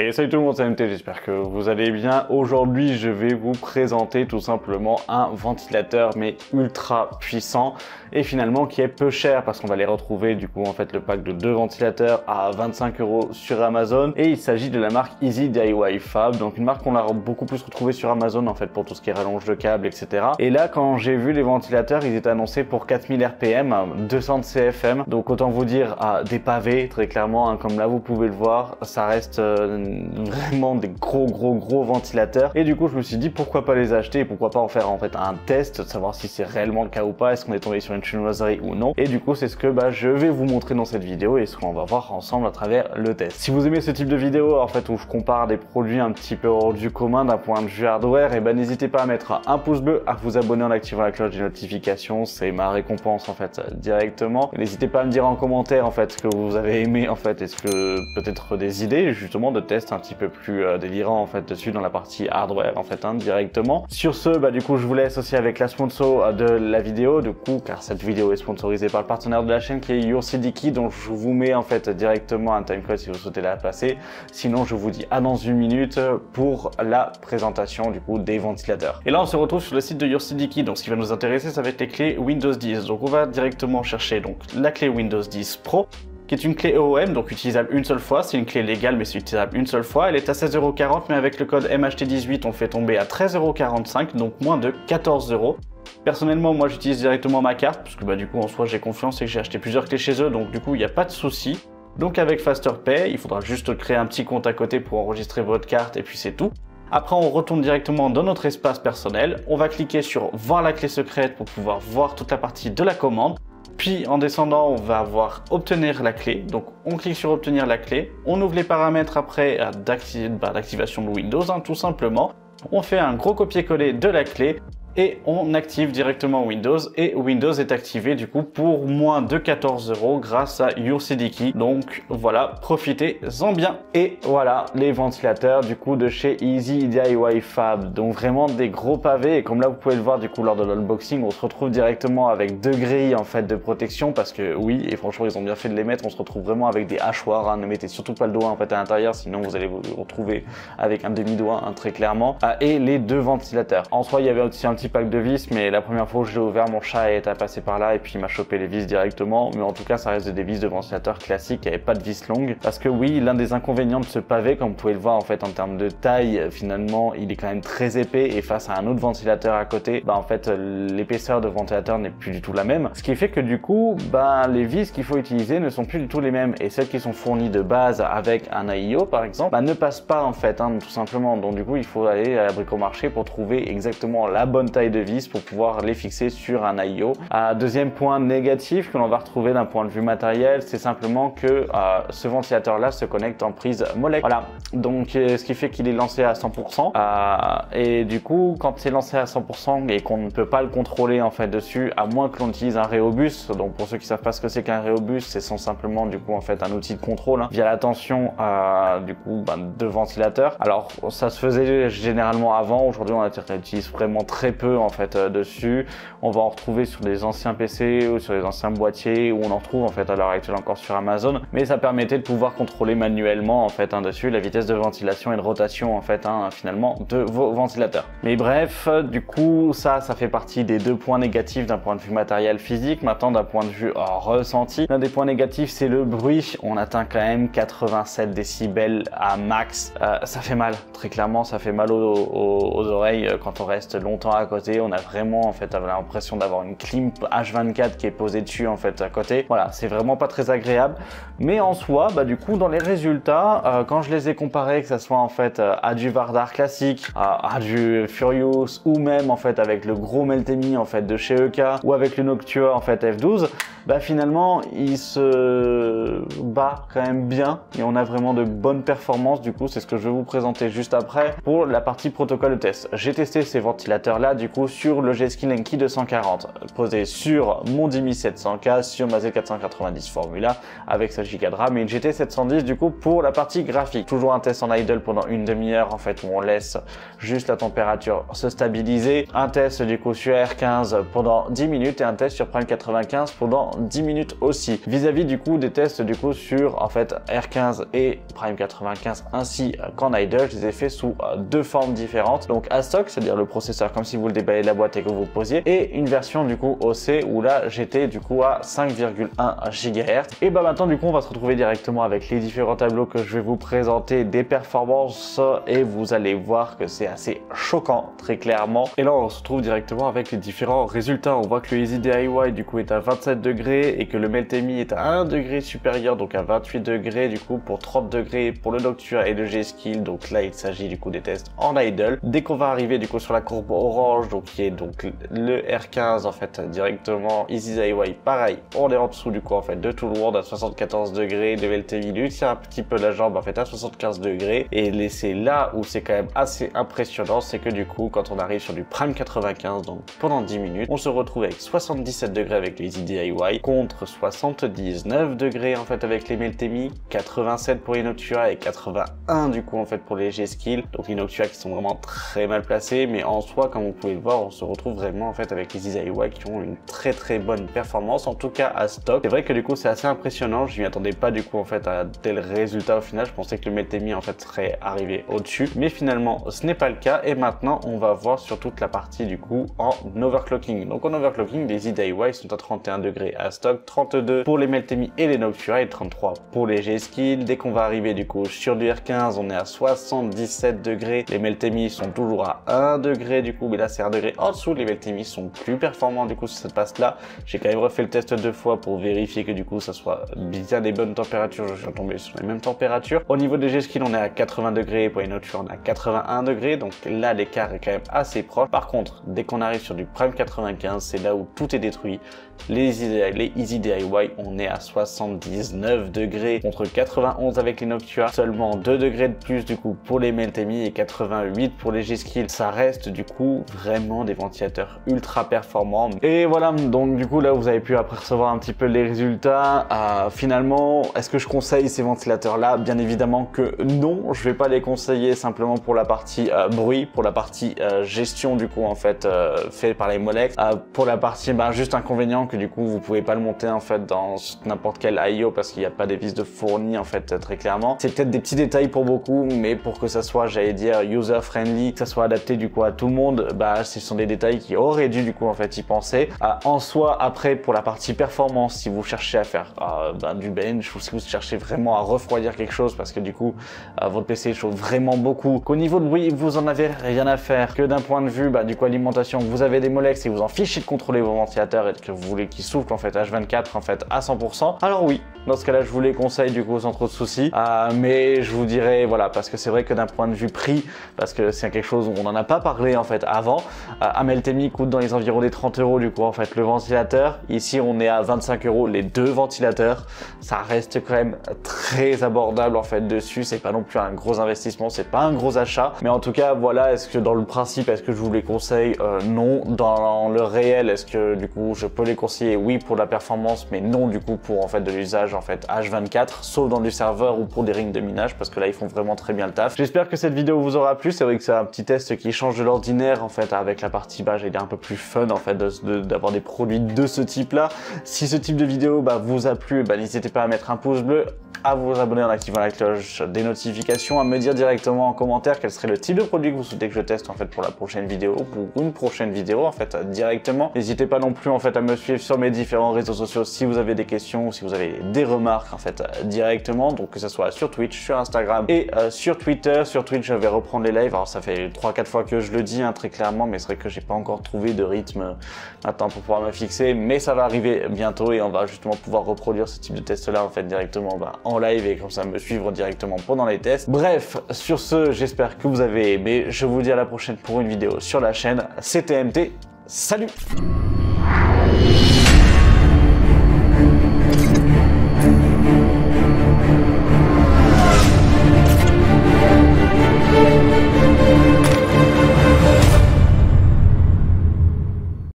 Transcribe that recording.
Et salut tout le monde, c'est MT, j'espère que vous allez bien. Aujourd'hui, je vais vous présenter tout simplement un ventilateur mais ultra puissant et finalement qui est peu cher parce qu'on va les retrouver du coup en fait le pack de 2 ventilateurs à 25 € sur Amazon et il s'agit de la marque Easy DIY Fab, donc une marque qu'on a beaucoup plus retrouvée sur Amazon en fait pour tout ce qui est rallonge de câbles, etc. Et là, quand j'ai vu les ventilateurs, ils étaient annoncés pour 4000 RPM, 200 de CFM, donc autant vous dire des pavés très clairement, hein, comme là vous pouvez le voir, ça reste vraiment des gros ventilateurs et du coup je me suis dit pourquoi pas les acheter et pourquoi pas en faire en fait un test, savoir si c'est réellement le cas ou pas, est-ce qu'on est tombé sur une chinoiserie ou non, et du coup c'est ce que je vais vous montrer dans cette vidéo et ce qu'on va voir ensemble à travers le test. Si vous aimez ce type de vidéo en fait où je compare des produits un petit peu hors du commun d'un point de vue hardware, et n'hésitez pas à mettre un pouce bleu, à vous abonner en activant la cloche des notifications, c'est ma récompense en fait directement. N'hésitez pas à me dire en commentaire en fait ce que vous avez aimé en fait, est-ce que peut-être des idées justement de tests un petit peu plus délirants en fait dessus dans la partie hardware en fait directement. Sur ce, du coup je vous laisse aussi avec la sponsor de la vidéo du coup, car cette vidéo est sponsorisée par le partenaire de la chaîne qui est YourCDKey, donc je vous mets en fait directement un timecode si vous souhaitez la passer. Sinon je vous dis à dans une minute pour la présentation du coup des ventilateurs. Et là on se retrouve sur le site de YourCDKey, donc ce qui va nous intéresser ça va être les clés Windows 10. Donc on va directement chercher donc la clé Windows 10 Pro, qui est une clé EOM, donc utilisable une seule fois. C'est une clé légale, mais c'est utilisable une seule fois. Elle est à 16,40 €, mais avec le code MHT18, on le fait tomber à 13,45 €, donc moins de 14 €. Personnellement, moi, j'utilise directement ma carte, parce que du coup, en soi, j'ai confiance et que j'ai acheté plusieurs clés chez eux, donc du coup, il n'y a pas de souci. Donc avec FasterPay, il faudra juste créer un petit compte à côté pour enregistrer votre carte, et puis c'est tout. Après, on retourne directement dans notre espace personnel. On va cliquer sur « Voir la clé secrète » pour pouvoir voir toute la partie de la commande. Puis en descendant, on va avoir obtenir la clé. Donc on clique sur obtenir la clé. On ouvre les paramètres après d'activation de Windows, tout simplement. On fait un gros copier-coller de la clé et on active directement Windows. Et Windows est activé du coup pour moins de 14 € grâce à YourCDKey. Donc voilà, profitez-en bien. Et voilà les ventilateurs du coup de chez Easy DIY Fab. Donc vraiment des gros pavés. Et comme là vous pouvez le voir du coup lors de l'unboxing, on se retrouve directement avec 2 grilles en fait de protection parce que oui, et franchement ils ont bien fait de les mettre. On se retrouve vraiment avec des hachoirs. Ne mettez surtout pas le doigt en fait à l'intérieur, sinon vous allez vous retrouver avec un demi-doigt très clairement. Et les 2 ventilateurs. En soi il y avait aussi un petit pack de vis, mais la première fois que je l'ai ouvert, mon chat est passé par là et puis il m'a chopé les vis directement. Mais en tout cas, ça reste des vis de ventilateur classiques, il n'y avait pas de vis longue. Parce que oui, l'un des inconvénients de ce pavé, comme vous pouvez le voir en fait en termes de taille, finalement, il est quand même très épais et face à un autre ventilateur à côté, en fait, l'épaisseur de ventilateur n'est plus du tout la même. Ce qui fait que du coup, les vis qu'il faut utiliser ne sont plus du tout les mêmes et celles qui sont fournies de base avec un AIO par exemple, ne passent pas en fait, tout simplement. Donc du coup, il faut aller à la bricomarché pour trouver exactement la bonne taille de vis pour pouvoir les fixer sur un AIO. Deuxième point négatif que l'on va retrouver d'un point de vue matériel, c'est simplement que ce ventilateur là se connecte en prise molette. Voilà, donc ce qui fait qu'il est lancé à 100%. Et du coup, quand c'est lancé à 100% et qu'on ne peut pas le contrôler en fait dessus, à moins que l'on utilise un Rhéobus. Donc pour ceux qui savent pas ce que c'est qu'un Rhéobus, c'est simplement du coup en fait un outil de contrôle via la tension du coup de ventilateur. Alors ça se faisait généralement avant. Aujourd'hui on utilise vraiment très peu en fait dessus. On va en retrouver sur des anciens PC ou sur des anciens boîtiers, où on en retrouve en fait à l'heure actuelle encore sur Amazon, mais ça permettait de pouvoir contrôler manuellement en fait dessus la vitesse de ventilation et de rotation en fait finalement de vos ventilateurs. Mais bref, du coup ça fait partie des 2 points négatifs d'un point de vue matériel physique. Maintenant d'un point de vue ressenti, l'un des points négatifs c'est le bruit. On atteint quand même 87 décibels à max. Ça fait mal, très clairement ça fait mal aux oreilles quand on reste longtemps à côté. On a vraiment en fait l'impression d'avoir une clim H24 qui est posée dessus en fait à côté. Voilà, c'est vraiment pas très agréable. Mais en soi, du coup dans les résultats, quand je les ai comparés, que ça soit en fait à du Vardar classique, à du Furious ou même en fait avec le gros Meltemi en fait de chez EK ou avec le Noctua en fait F12, finalement il se bat quand même bien et on a vraiment de bonnes performances. Du coup c'est ce que je vais vous présenter juste après pour la partie protocole de test. J'ai testé ces ventilateurs là du coup sur le G-Skill Enki 240 posé sur mon 10700K sur ma Z490 Formula avec sa giga de RAM et une GT 710 du coup pour la partie graphique. Toujours un test en idle pendant une demi-heure en fait où on laisse juste la température se stabiliser. Un test du coup sur R15 pendant 10 minutes et un test sur Prime 95 pendant 10 minutes aussi. Vis-à-vis du coup des tests du coup sur en fait R15 et Prime 95 ainsi qu'en idle, je les ai fait sous deux formes différentes. Donc à stock, c'est-à-dire le processeur comme si vous le déballez de la boîte et que vous posiez, et une version du coup OC où là j'étais du coup à 5,1 GHz. Et bah maintenant du coup on va se retrouver directement avec les différents tableaux que je vais vous présenter des performances et vous allez voir que c'est assez choquant très clairement. Et là on se retrouve directement avec les différents résultats. On voit que le Easy DIY du coup est à 27 degrés et que le Meltemi est à 1 degré supérieur, donc à 28 degrés du coup pour 30 degrés pour le Noctua et le G-Skill. Donc là il s'agit du coup des tests en idle. Dès qu'on va arriver du coup sur la courbe orange, donc qui est donc le R15 en fait directement Easy DIY, pareil on est en dessous du coup en fait de tout le monde à 74 degrés, de Meltemi lui tient un petit peu la jambe en fait à 75 degrés. Et c'est là où c'est quand même assez impressionnant, c'est que du coup quand on arrive sur du Prime 95, donc pendant 10 minutes on se retrouve avec 77 degrés avec les Easy DIY contre 79 degrés en fait avec les Meltemi, 87 pour les Noctua et 81 du coup en fait pour les G-Skill. Donc les Noctua qui sont vraiment très mal placés, mais en soi comme vous pouvez le voir on se retrouve vraiment en fait avec les Easy DIY qui ont une très bonne performance, en tout cas à stock. C'est vrai que du coup c'est assez impressionnant, je m'y attendais pas du coup en fait à tel résultat au final, je pensais que le Meltemi en fait serait arrivé au-dessus, mais finalement ce n'est pas le cas. Et maintenant on va voir sur toute la partie du coup en overclocking. Donc en overclocking les Easy DIY sont à 31 degrés à stock, 32 pour les Meltemi et les Noctua et 33 pour les G-Skill. Dès qu'on va arriver du coup sur du R15 on est à 77 degrés, les Meltemi sont toujours à 1 degré du coup, mais là c'est 1 degré en dessous, les Meltemi sont plus performants du coup sur cette passe là. J'ai quand même refait le test deux fois pour vérifier que du coup ça soit bien des bonnes températures, je suis tombé sur les mêmes températures. Au niveau des G-Skill on est à 80 degrés, pour les Noctua on est à 81 degrés, donc là l'écart est quand même assez proche. Par contre dès qu'on arrive sur du Prime 95 c'est là où tout est détruit. Les Easy DIY on est à 79 degrés contre 91 avec les Noctua, seulement 2 degrés de plus du coup pour les Meltemi et 88 pour les G-Skill. Ça reste du coup vraiment des ventilateurs ultra performants. Et voilà, donc du coup là vous avez pu apercevoir un petit peu les résultats. Finalement, est-ce que je conseille ces ventilateurs là? Bien évidemment que non, je vais pas les conseiller simplement pour la partie bruit, pour la partie gestion du coup en fait fait par les Molex, pour la partie juste inconvénient que du coup vous pouvez pas le monter en fait dans n'importe quel IO parce qu'il n'y a pas des vis de fourni en fait très clairement. C'est peut-être des petits détails pour beaucoup, mais pour que ça soit, j'allais dire, user friendly, que ça soit adapté du coup à tout le monde, ce sont des détails qui auraient dû du coup en fait y penser. En soi, après pour la partie performance, si vous cherchez à faire du bench ou si vous cherchez vraiment à refroidir quelque chose parce que du coup votre PC chauffe vraiment beaucoup, qu'au niveau de bruit vous en avez rien à faire, que d'un point de vue du coup alimentation, vous avez des Molex et vous en fichez de contrôler vos ventilateurs et que vous voulez qu'ils soufflent en fait H24 en fait à 100%, alors oui, dans ce cas-là je vous les conseille du coup sans trop de soucis. Mais je vous dirais voilà, parce que c'est vrai que d'un point de vue prix, parce que c'est quelque chose où on n'en a pas parlé en fait avant, un Meltemi coûte dans les environs des 30 € du coup en fait le ventilateur. Ici on est à 25 € les deux ventilateurs, ça reste quand même très abordable en fait dessus, c'est pas non plus un gros investissement, c'est pas un gros achat, mais en tout cas voilà, est-ce que dans le principe est-ce que je vous les conseille? Non. Dans le réel, est-ce que du coup je peux les conseiller? Oui pour la performance, mais non du coup pour en fait de l'usage en fait H24, sauf dans du serveur ou pour des rings de minage, parce que là ils font vraiment très bien le taf. J'espère que cette vidéo vous aura plu. C'est vrai que c'est un petit test qui change de l'ordinaire en fait, avec la partie j'allais dire un peu plus fun en fait d'avoir des produits de ce type là. Si ce type de vidéo vous a plu, n'hésitez pas à mettre un pouce bleu, à vous abonner en activant la cloche des notifications, à me dire directement en commentaire quel serait le type de produit que vous souhaitez que je teste en fait pour la prochaine vidéo, pour une prochaine vidéo en fait directement. N'hésitez pas non plus en fait à me suivre sur mes différents réseaux sociaux si vous avez des questions ou si vous avez des remarques en fait directement, donc que ce soit sur Twitch, sur Instagram et sur Twitter. Sur Twitch je vais reprendre les lives, alors ça fait 3-4 fois que je le dis très clairement, mais c'est vrai que j'ai pas encore trouvé de rythme maintenant pour pouvoir me fixer, mais ça va arriver bientôt et on va justement pouvoir reproduire ce type de test là en fait directement en live et comme ça me suivre directement pendant les tests. Bref, sur ce, j'espère que vous avez aimé, je vous dis à la prochaine pour une vidéo sur la chaîne. C'était MT, salut!